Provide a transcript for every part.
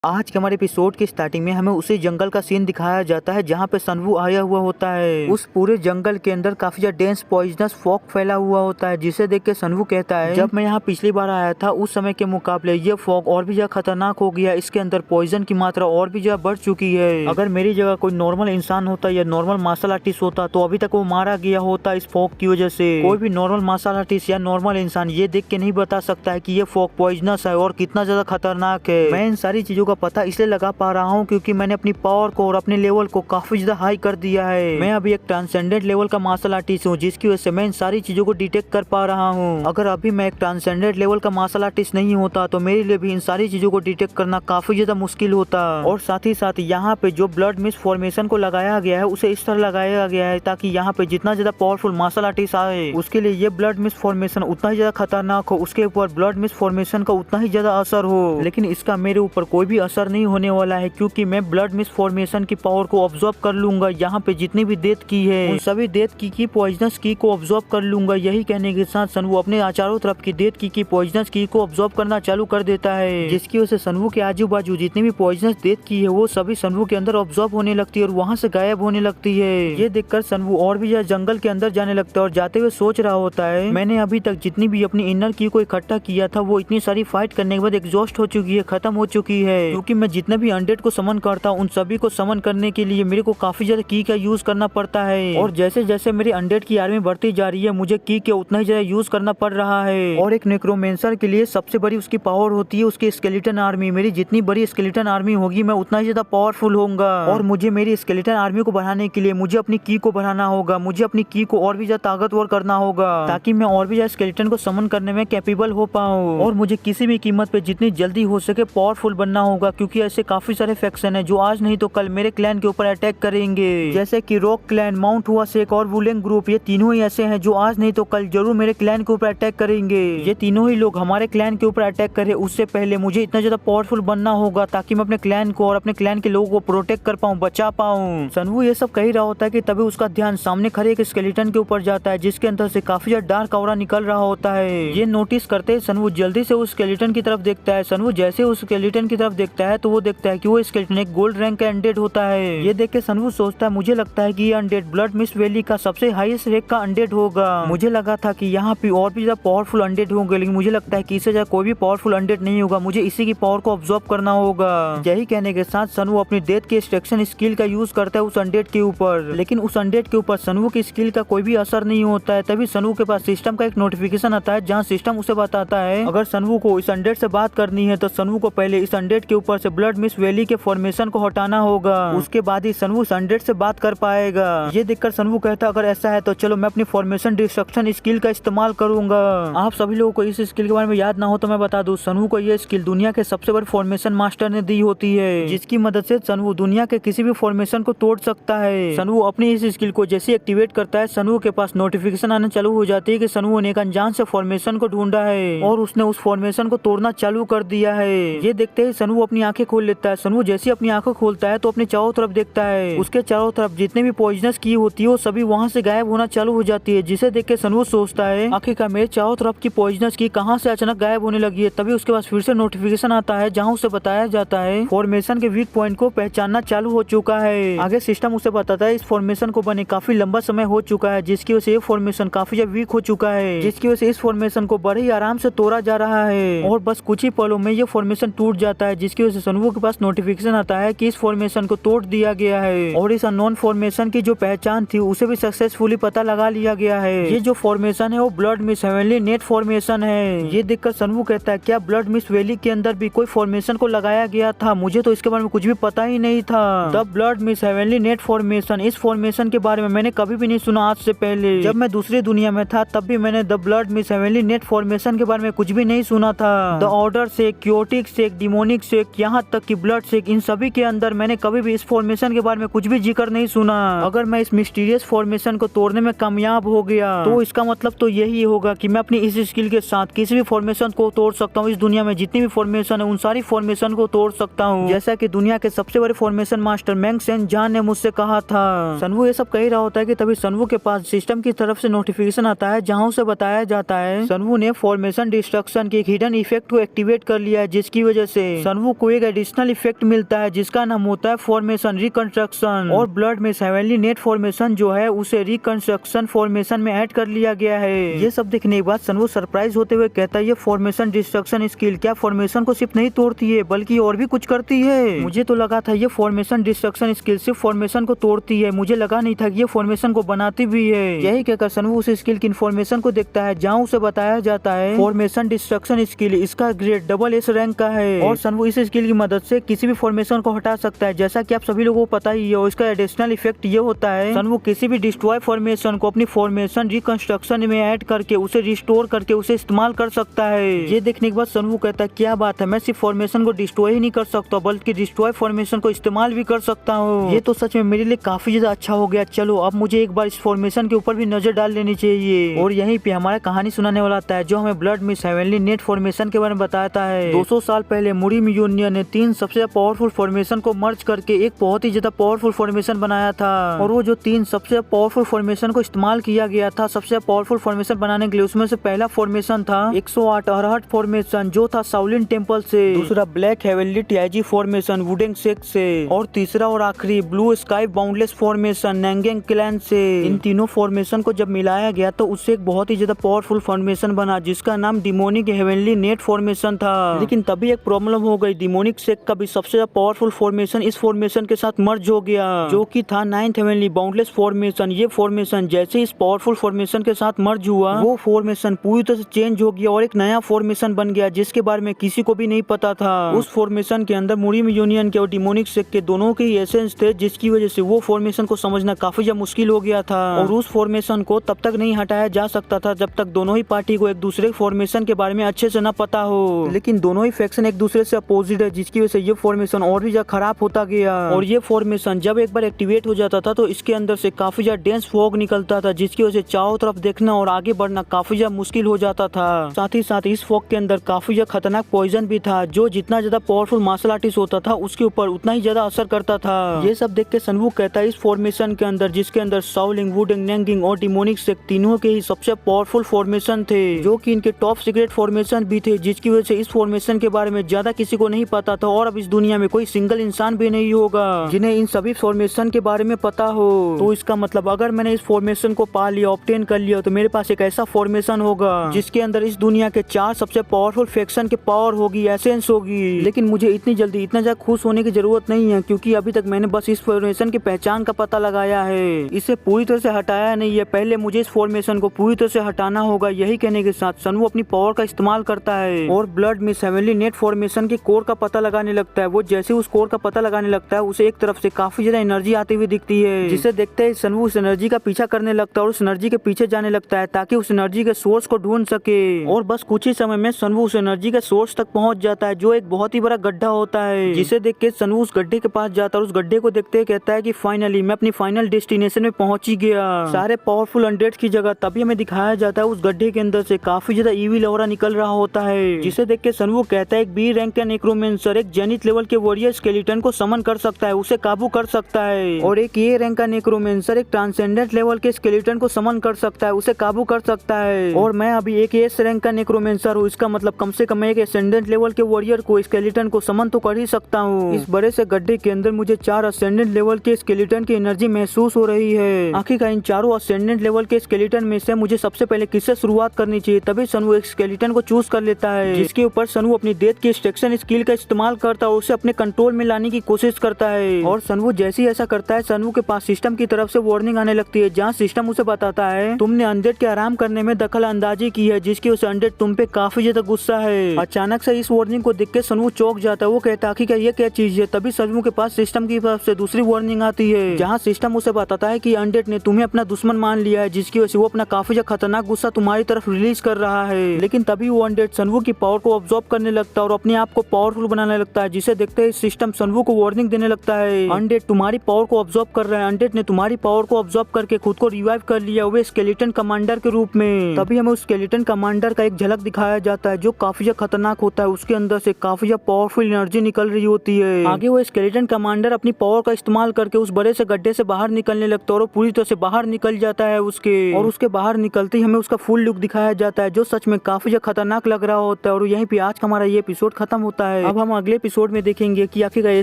आज के हमारे एपिसोड की स्टार्टिंग में हमें उसी जंगल का सीन दिखाया जाता है जहाँ पे सनवू आया हुआ होता है। उस पूरे जंगल के अंदर काफी ज्यादा डेंस पॉइजनस फॉग फैला हुआ होता है, जिसे देख के सनवू कहता है जब मैं यहाँ पिछली बार आया था उस समय के मुकाबले ये फॉग और भी ज्यादा खतरनाक हो गया, इसके अंदर पॉइजन की मात्रा और भी ज्यादा बढ़ चुकी है। अगर मेरी जगह कोई नॉर्मल इंसान होता या नॉर्मल मार्शल आर्टिस्ट होता तो अभी तक वो मारा गया होता इस फॉग की वजह से। कोई भी नॉर्मल मार्शल आर्टिस्ट या नॉर्मल इंसान ये देख के नहीं बता सकता है कि ये फॉग पॉइजनस है और कितना ज्यादा खतरनाक है। मैं इन सारी चीजों का पता इसलिए लगा पा रहा हूँ क्योंकि मैंने अपनी पावर को और अपने लेवल को काफी ज्यादा हाई कर दिया है। मैं अभी एक ट्रांसेंडेंट लेवल का मार्शल आर्टिस्ट हूँ, जिसकी वजह से मैं इन सारी चीजों को डिटेक्ट कर पा रहा हूँ। अगर अभी मैं एक ट्रांसेंडेंट लेवल का मार्शल आर्टिस्ट नहीं होता तो मेरे लिए भी इन सारी चीजों को डिटेक्ट करना काफी ज्यादा मुश्किल होता। और साथ ही साथ यहाँ पे जो ब्लड मिस्ट फॉर्मेशन को लगाया गया है उसे इस तरह लगाया गया है ताकि यहाँ पे जितना ज्यादा पावरफुल मार्शल आर्टिस्ट आए उसके लिए ये ब्लड मिस्ट फॉर्मेशन उतना ही ज्यादा खतरनाक हो, उसके ऊपर ब्लड मिस्ट फॉर्मेशन का उतना ही ज्यादा असर हो। लेकिन इसका मेरे ऊपर कोई भी असर नहीं होने वाला है क्योंकि मैं ब्लड मिस्ट फॉर्मेशन की पावर को ऑब्जॉर्व कर लूंगा। यहाँ पे जितनी भी डेथ की है उन सभी डेथ की पॉइजनस की को ऑब्जॉर्व कर लूंगा। यही कहने के साथ सनवू अपने चारों तरफ की डेथ की पॉइजनस की को ऑब्जॉर्व करना चालू कर देता है, जिसकी वजह से सनवू के आजू बाजू जितनी भी पॉइजनस डेथ की है वो सभी सनवू के अंदर ऑब्जॉर्व होने लगती है और वहाँ से गायब होने लगती है। ये देखकर सनवू और भी ज्यादा जंगल के अंदर जाने लगता है और जाते हुए सोच रहा होता है मैंने अभी तक जितनी भी अपनी इनर की को इकट्ठा किया था वो इतनी सारी फाइट करने के बाद एग्जॉस्ट हो चुकी है, खत्म हो चुकी है। क्योंकि मैं जितने भी अनडेड को समन करता हूँ उन सभी को समन करने के लिए मेरे को काफी ज्यादा की का यूज करना पड़ता है और जैसे जैसे मेरी अनडेड की आर्मी बढ़ती जा रही है मुझे की के उतना ही ज्यादा यूज करना पड़ रहा है। और एक नेक्रोमेंसर के लिए सबसे बड़ी उसकी पावर होती है उसकी स्केलेटन आर्मी। मेरी जितनी बड़ी स्केलेटन आर्मी होगी मैं उतना ही ज्यादा पावरफुल होऊंगा और मुझे मेरी स्केलेटन आर्मी को बढ़ाने के लिए मुझे अपनी की को बढ़ाना होगा, मुझे अपनी की को और भी ज्यादा ताकतवर करना होगा ताकि मैं और भी ज्यादा स्केलेटन को समन करने में कैपेबल हो पाऊँ। और मुझे किसी भी कीमत पे जितनी जल्दी हो सके पावरफुल बनना होगा क्योंकि ऐसे काफी सारे फैक्शन है जो आज नहीं तो कल मेरे क्लैन के ऊपर अटैक करेंगे, जैसे कि रॉक क्लैन, माउंट हुआ शेख और वुलेंग ग्रुप। ये तीनों ही ऐसे हैं जो आज नहीं तो कल जरूर मेरे क्लैन के ऊपर अटैक करेंगे। ये तीनों ही लोग हमारे क्लैन के ऊपर अटैक करे उससे पहले मुझे इतना ज्यादा पावरफुल बनना होगा ताकि मैं अपने क्लैन को और अपने क्लैन के लोगों को प्रोटेक्ट कर पाऊँ, बचा पाऊँ। सनवू ये सब कह ही रहा होता है कि तभी उसका ध्यान सामने खड़े एक स्केलेटन के ऊपर जाता है जिसके अंदर से काफी ज्यादा डार्क ऑरा निकल रहा होता है। ये नोटिस करते सनवू जल्दी से उस स्केलेटन की तरफ देखता है। सनवू जैसे उस स्केलेटन की तरफ देखता है तो वो देखता है कि वो स्केलेटन एक गोल्ड रैंक का अनडेड होता है। ये देख के सनवू सोचता है मुझे लगता है कि ये अनडेड ब्लड मिस्ट वैली का सबसे हाईएस्ट रैंक का अनडेड होगा। मुझे लगा था कि यहाँ पे और भी ज्यादा पावरफुल अनडेड होंगे लेकिन मुझे लगता है कि इससे ज्यादा कोई भी पावरफुल अनडेड नहीं होगा, मुझे इसी की पावर को ऑब्जॉर्व करना होगा। यही कहने के साथ सनवू अपनी डेथ के एक्सट्रैक्शन स्किल का यूज करता है उस अनडेड के ऊपर, लेकिन उस अनडेड के ऊपर सनवू की स्किल का कोई भी असर नहीं होता है। तभी सनवू के पास सिस्टम का एक नोटिफिकेशन आता है जहाँ सिस्टम उसे बताता है अगर सनवू को इस अनडेड से बात करनी है तो सनवू को पहले इस अनडेड के ऊपर से ब्लड मिस्ट वैली के फॉर्मेशन को हटाना होगा, उसके बाद ही सनवू अनडेड से बात कर पाएगा। ये देखकर सनवू कहता अगर ऐसा है तो चलो मैं अपनी फॉर्मेशन डिस्ट्रक्शन स्किल का इस्तेमाल करूंगा। आप सभी लोगों को इस स्किल के बारे में याद ना हो तो मैं बता दूं, सनवू को ये स्किल दुनिया के सबसे बड़े फॉर्मेशन मास्टर ने दी होती है जिसकी मदद से सनवू दुनिया के किसी भी फॉर्मेशन को तोड़ सकता है। सनवू अपनी इस स्किल को जैसे एक्टिवेट करता है सनवू के पास नोटिफिकेशन आना चालू हो जाती है कि सनवू ने एक अनजान से फॉर्मेशन को ढूंढा है और उसने उस फॉर्मेशन को तोड़ना चालू कर दिया है। ये देखते ही सनवू अपनी आंखें खोल लेता है। सनवू जैसे अपनी आंखें खोलता है तो अपने चारों तरफ देखता है, उसके चारों तरफ जितने भी पॉइजनस की होती है वो सभी वहाँ से गायब होना चालू हो जाती है, जिसे देख के सनवू सोचता है आखिरकार मेरे चारों तरफ की पॉइजनस की कहाँ से अचानक गायब होने लगी है। तभी उसके पास फिर से नोटिफिकेशन आता है जहाँ उसे बताया जाता है फॉर्मेशन के वीक पॉइंट को पहचानना चालू हो चुका है। आगे सिस्टम उसे बताता है इस फॉर्मेशन को बने काफी लंबा समय हो चुका है जिसकी वजह से ये फॉर्मेशन काफी ज्यादा वीक हो चुका है, जिसकी वजह से इस फॉर्मेशन को बड़े ही आराम से तोड़ा जा रहा है और बस कुछ ही पलों में ये फॉर्मेशन टूट जाता है, जिसकी वजह से सनवू के पास नोटिफिकेशन आता है कि इस फॉर्मेशन को तोड़ दिया गया है और इस अननोन फॉर्मेशन की जो पहचान थी उसे भी सक्सेसफुली पता लगा लिया गया है। ये जो फॉर्मेशन है वो blood mist heavenly net formation है। ये देखकर सनवू कहता है क्या ब्लड मिस्ट वैली के अंदर भी कोई फॉर्मेशन को लगाया गया था, मुझे तो इसके बारे में कुछ भी पता ही नहीं था। The blood mist heavenly net formation, इस फॉर्मेशन के बारे में मैंने कभी भी नहीं सुना आज से पहले। जब मैं दूसरी दुनिया में था तब भी मैंने the blood mist heavenly net formation के बारे में कुछ भी नहीं सुना था। द ऑर्डर से क्योटिक से डिमोनिक से यहाँ तक कि ब्लड से इन सभी के अंदर मैंने कभी भी इस फॉर्मेशन के बारे में कुछ भी जिक्र नहीं सुना। अगर मैं इस मिस्टीरियस फॉर्मेशन को तोड़ने में कामयाब हो गया तो इसका मतलब तो यही होगा कि मैं अपनी इस स्किल के साथ किसी भी फॉर्मेशन को तोड़ सकता हूँ। इस दुनिया में जितनी भी फॉर्मेशन है उन सारी फॉर्मेशन को तोड़ सकता हूँ, जैसा कि दुनिया के सबसे बड़े फॉर्मेशन मास्टर मैंग सेन जान ने मुझसे कहा था। सनवू ये सब कह रहा होता है कि तभी सनवू के पास सिस्टम की तरफ से नोटिफिकेशन आता है जहाँ उसे बताया जाता है सनवू ने फॉर्मेशन डिस्ट्रक्शन के एक हिडन इफेक्ट को एक्टिवेट कर लिया है, जिसकी वजह से सनवू सनवू को एक एडिशनल इफेक्ट मिलता है जिसका नाम होता है फॉर्मेशन रिकंस्ट्रक्शन, और ब्लड में हेवनली नेट फॉर्मेशन जो है उसे रिकंस्ट्रक्शन फॉर्मेशन में ऐड कर लिया गया है। ये सब देखने के बाद सनवू सरप्राइज होते हुए कहता है ये फॉर्मेशन डिस्ट्रक्शन स्किल क्या फॉर्मेशन को सिर्फ नहीं तोड़ती है बल्कि और भी कुछ करती है। मुझे तो लगा था ये फॉर्मेशन डिस्ट्रक्शन स्किल सिर्फ फॉर्मेशन को तोड़ती है, मुझे लगा नहीं था कि ये फॉर्मेशन को बनाती भी है। यही कहकर सनवू उस स्किल की इन्फॉर्मेशन को देखता है जहाँ उसे बताया जाता है फॉर्मेशन डिस्ट्रक्शन स्किल इसका ग्रेड डबल एस रैंक का है और सनवू इस स्किल की मदद से किसी भी फॉर्मेशन को हटा सकता है। जैसा कि आप सभी लोगों को पता ही है, इसका एडिशनल इफेक्ट ये होता है सनवू किसी भी डिस्ट्रॉय फॉर्मेशन को अपनी फॉर्मेशन रिकंस्ट्रक्शन में ऐड करके उसे रिस्टोर करके उसे इस्तेमाल कर सकता है। ये देखने के बाद सनवू कहता है क्या बात है, मैं सिर्फ फॉर्मेशन को डिस्ट्रॉय ही नहीं कर सकता बल्कि डिस्ट्रॉय फॉर्मेशन को इस्तेमाल भी कर सकता हूँ। ये तो सच में मेरे लिए काफी ज्यादा अच्छा हो गया। चलो अब मुझे एक बार इस फॉर्मेशन के ऊपर भी नजर डाल लेनी चाहिए। और यहीं पे हमारा कहानी सुनाने वाला आता है जो हमें ब्लड में हेवनली नेट फॉर्मेशन के बारे में बताता है। 200 साल पहले मुरीम यूनियन ने 3 सबसे पावरफुल फॉर्मेशन को मर्ज करके एक बहुत ही ज्यादा पावरफुल फॉर्मेशन बनाया था और वो जो 3 सबसे पावरफुल फॉर्मेशन को इस्तेमाल किया गया था सबसे पावरफुल फॉर्मेशन बनाने के लिए, उसमें से पहला फॉर्मेशन था 108 अरहट फॉर्मेशन जो था शाओलिन टेम्पल से, दूसरा ब्लैक हेवनली टीआईजी फॉर्मेशन वुडेंग सेक्ट से और तीसरा और आखिरी blue sky boundless formation Nangong clan से। इन तीनों फॉर्मेशन को जब मिलाया गया तो उससे एक बहुत ही ज्यादा पावरफुल फॉर्मेशन बना जिसका नाम डिमोनिक हेवनली नेट फॉर्मेशन था। लेकिन तभी एक प्रॉब्लम हो गई, डिमोनिक सेक्ट का भी सबसे ज्यादा पावरफुल फॉर्मेशन इस फॉर्मेशन के साथ मर्ज हो गया जो कि था 9th हेवनली बाउंडलेस फॉर्मेशन। ये फॉर्मेशन जैसे इस पावरफुल फॉर्मेशन के साथ मर्ज हुआ वो फॉर्मेशन पूरी तरह से चेंज हो गया और एक नया फॉर्मेशन बन गया जिसके बारे में किसी को भी नहीं पता था। उस फॉर्मेशन के अंदर मुरीम यूनियन के और डिमोनिक सेक्ट के दोनों के एसेंस थे जिसकी वजह से वो फॉर्मेशन को समझना काफी ज्यादा मुश्किल हो गया था और उस फॉर्मेशन को तब तक नहीं हटाया जा सकता था जब तक दोनों ही पार्टी को एक दूसरे फॉर्मेशन के बारे में अच्छे से न पता हो। लेकिन दोनों ही फैक्शन एक दूसरे से अपोजिट है जिसकी वजह से ये फॉर्मेशन और भी ज्यादा खराब होता गया और ये फॉर्मेशन जब एक बार एक्टिवेट हो जाता था तो इसके अंदर से काफी ज्यादा डेंस फॉग निकलता था जिसकी वजह से चारों तरफ देखना और आगे बढ़ना काफी ज्यादा मुश्किल हो जाता था। साथ ही साथ इस फॉग के अंदर काफी ज्यादा खतरनाक पॉइजन भी था जो जितना ज्यादा पावरफुल मार्शल आर्टिस्ट होता था उसके ऊपर उतना ही ज्यादा असर करता था। ये सब देख के सनवू कहता है इस फॉर्मेशन के अंदर जिसके अंदर शाओलिन वुडेंग नैंगिंग और डिमोनिक सेक्ट तीनों के ही सबसे पावरफुल फॉर्मेशन थे जो कि इनके टॉप सीक्रेट फॉर्मेशन भी थे जिसकी वजह से इस फॉर्मेशन के बारे में ज्यादा किसी को नहीं पता था और अब इस दुनिया में कोई सिंगल इंसान भी नहीं होगा जिन्हें इन सभी फॉर्मेशन के बारे में पता हो। तो इसका मतलब अगर मैंने इस फॉर्मेशन को पा लिया ऑब्टेन कर लिया तो मेरे पास एक ऐसा फॉर्मेशन होगा जिसके अंदर इस दुनिया के 4 सबसे पावरफुल फैक्शन के पावर होगी एसेंस होगी। लेकिन मुझे इतनी जल्दी इतना ज्यादा खुश होने की जरूरत नहीं है क्योंकि अभी तक मैंने बस इस फॉर्मेशन की पहचान का पता लगाया है, इसे पूरी तरह से हटाया नहीं है। पहले मुझे इस फॉर्मेशन को पूरी तरह से हटाना होगा। यही कहने के साथ सनवू अपनी पावर का इस्तेमाल करता है और ब्लड में हेवनली नेट फॉर्मेशन के कोर का पता लगाने लगता है। वो जैसे उस कोर का पता लगाने लगता है उसे एक तरफ से काफी ज्यादा एनर्जी आती हुई दिखती है जिसे देखते ही सनवू उस एनर्जी का पीछा करने लगता है और उस एनर्जी के पीछे जाने लगता है ताकि उस एनर्जी के सोर्स को ढूंढ सके और बस कुछ ही समय में सनवू उस एनर्जी के सोर्स तक पहुंच जाता है जो एक बहुत ही बड़ा गड्ढा होता है जिसे देख के सनवू उस गड्ढे के पास जाता है और उस गड्ढे को देखते ही कहता है कि फाइनली मैं अपनी फाइनल डेस्टिनेशन में पहुंच ही गया। सारे पावरफुल अनडेड्स की जगह तभी हमें दिखाया जाता है उस गड्ढे के अंदर से काफी ज्यादा ईविल ऑरा निकल रहा होता है जिसे देख के सनवू कहता है एक बी रैंक का नेक्रोमेंसर एक जेनिथ लेवल के वॉरियर स्केलेटन को समन कर सकता है, उसे काबू कर सकता है और एक ए रैंक का नेक्रोमेंसर एक ट्रांसेंडेंट लेवल के स्केलेटन को समन कर सकता है, उसे काबू कर सकता है और मैं अभी एक एस रैंक का नेक्रोमेंसर हूँ। इसका मतलब कम से कम एक एसेंडेंट लेवल के वॉरियर को स्केलेटन को समन तो कर ही सकता हूँ। इस बड़े से गड्ढे के अंदर मुझे 4 असेंडेंट लेवल के स्केलेटन की एनर्जी महसूस हो रही है। आखिरकार इन चारों असेंडेंट लेवल के स्केलेटन में से मुझे सबसे पहले किससे शुरुआत करनी चाहिए, तभी सनवू एक स्केलेटन को चूज कर लेता है जिसके ऊपर सनवू अपनी डेथ की एक्सट्रैक्शन स्किल का इस्तेमाल करता है और उसे अपने कंट्रोल में लाने की कोशिश करता है और सनवू जैसे ही ऐसा करता है सनवू के पास सिस्टम की तरफ से वार्निंग आने लगती है जहाँ सिस्टम उसे बताता है तुमने अनडेड के आराम करने में दखल अंदाजी की है जिसकी वजह से अनडेड तुम पे काफी ज्यादा गुस्सा है। अचानक से इस वार्निंग को देख के सनवू चौंक जाता है। वो कहता है आखिर ये क्या चीज है। तभी सनवू के पास सिस्टम की तरफ से दूसरी वार्निंग आती है जहाँ सिस्टम उसे बताता है कि अनडेड ने तुम्हें अपना दुश्मन मान लिया है जिसकी वजह से वो अपना काफी ज्यादा खतरनाक गुस्सा तुम्हारी तरफ रिलीज कर रहा है। लेकिन तभी वो अनडेड सनवू की पावर को ऑब्जॉर्व करने लगता है और अपने आप को पावरफुल बनाने लगता है जिसे देखते ही सिस्टम सनवू को वार्निंग देने लगता है अनडेड तुम्हारी पावर को ऑब्जॉर्व कर रहा है। अनडेड ने तुम्हारी पावर को ऑब्जॉर्व करके खुद को रिवाइव कर लिया हुए स्केलेटन कमांडर के रूप में। तभी हमें उस स्केलेटन कमांडर का एक झलक दिखाया जाता है जो काफी ज्यादा खतरनाक होता है। उसके अंदर से काफी ज्यादा पावरफुल एनर्जी निकल रही होती है। आगे वो स्केलेटन कमांडर अपनी पावर का इस्तेमाल करके उस बड़े से गड्ढे से बाहर निकलने लगता है और पूरी तरह से बाहर निकल जाता है उसके बाहर निकलते ही हमें उसका फुल लुक दिखाया जाता है जो सच में काफी ज्यादा खतरनाक लग रहा होता है। और यहीं पे आज का हमारा ये एपिसोड खत्म होता है। है। अब हम अगले एपिसोड में देखेंगे कि आखिर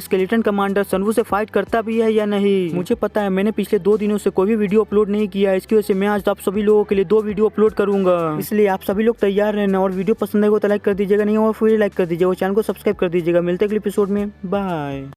स्केलेटन कमांडर सनवू से फाइट करता भी है या नहीं। मुझे पता है मैंने पिछले 2 दिनों से कोई भी वीडियो अपलोड नहीं किया है, इसकी वजह से मैं आज आप सभी लोगों के लिए 2 वीडियो अपलोड करूंगा, इसलिए आप सभी लोग तैयार रहना। और वीडियो पसंद आएगा तो लाइक कर दीजिएगा, नहीं और फिर लाइक कर दीजिएगा, चैनल को सब्सक्राइब कर दीजिएगा। मिलते अगले एपिसोड में, बाय।